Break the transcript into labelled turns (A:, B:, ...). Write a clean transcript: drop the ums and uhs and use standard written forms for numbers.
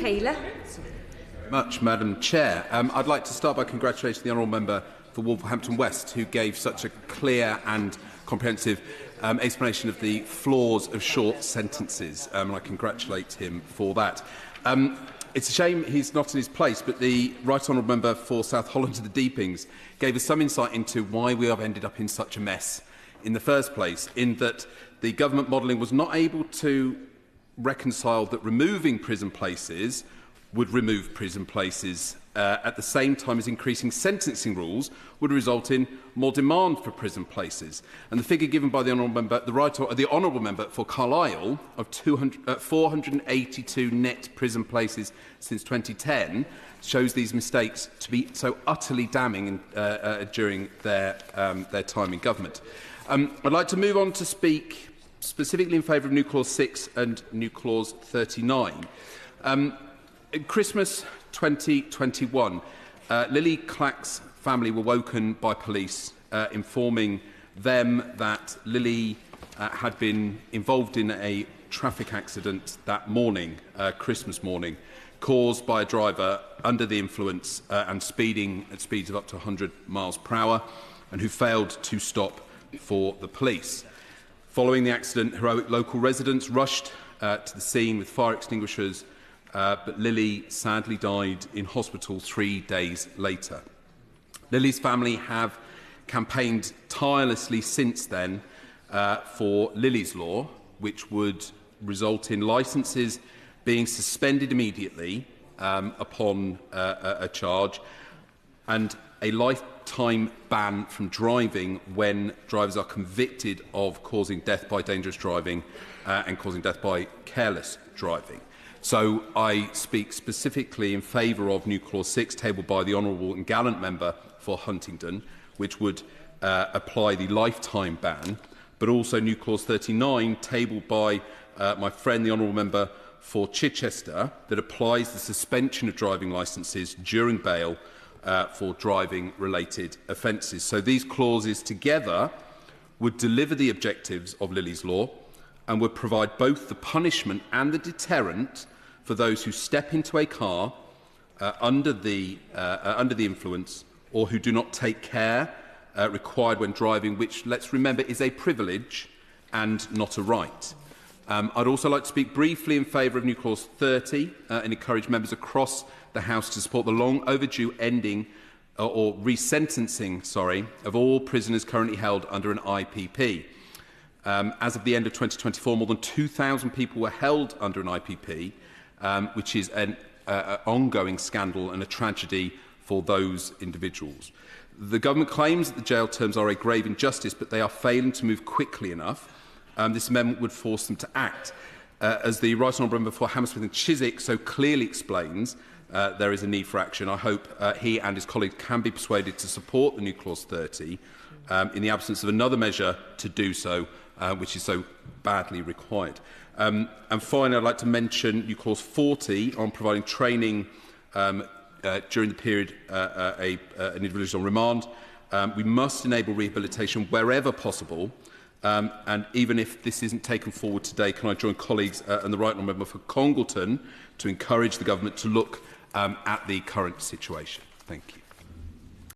A: Taylor.
B: Much, Madam Chair. I'd like to start by congratulating the honourable member for Wolverhampton West, who gave such a clear and comprehensive explanation of the flaws of short sentences, and I congratulate him for that. It's a shame he's not in his place, but the Right Honourable Member for South Holland to the Deepings gave us some insight into why we have ended up in such a mess in the first place, in that the government modelling was not able to reconcile that removing prison places would remove prison places at the same time as increasing sentencing rules would result in more demand for prison places. And the figure given by the honourable member, the honourable member for Carlisle of 482 net prison places since 2010 shows these mistakes to be so utterly damning during their time in government. I'd like to move on to speak specifically in favour of New Clause 6 and New Clause 39. In Christmas 2021, Lily Clack's family were woken by police informing them that Lily had been involved in a traffic accident that morning, Christmas morning, caused by a driver under the influence and speeding at speeds of up to 100 miles per hour, and who failed to stop for the police. Following the accident, heroic local residents rushed to the scene with fire extinguishers, but Lily sadly died in hospital 3 days later. Lily's family have campaigned tirelessly since then for Lily's Law, which would result in licences being suspended immediately upon a charge, and a lifetime ban from driving when drivers are convicted of causing death by dangerous driving and causing death by careless driving. So I speak specifically in favour of New Clause 6, tabled by the honourable and gallant member for Huntingdon, which would apply the lifetime ban, but also New Clause 39, tabled by my friend the honourable member for Chichester, that applies the suspension of driving licences during bail for driving-related offences. So these clauses together would deliver the objectives of Lily's Law and would provide both the punishment and the deterrent for those who step into a car under the influence, or who do not take care required when driving, which, let's remember, is a privilege and not a right. I'd also like to speak briefly in favour of New Clause 30 and encourage members across the House to support the long overdue ending or resentencing, of all prisoners currently held under an IPP. As of the end of 2024, more than 2,000 people were held under an IPP, which is an ongoing scandal and a tragedy for those individuals. The government claims that the jail terms are a grave injustice, but they are failing to move quickly enough. This amendment would force them to act. As the Right Honourable Member for Hammersmith and Chiswick so clearly explains, there is a need for action. I hope he and his colleagues can be persuaded to support the New Clause 30 in the absence of another measure to do so, which is so badly required. And finally, I'd like to mention New Clause 40 on providing training during the period an individual is on remand. We must enable rehabilitation wherever possible, and even if this isn't taken forward today, can I join colleagues and the Right Honourable Member for Congleton to encourage the government to look at the current situation? Thank you.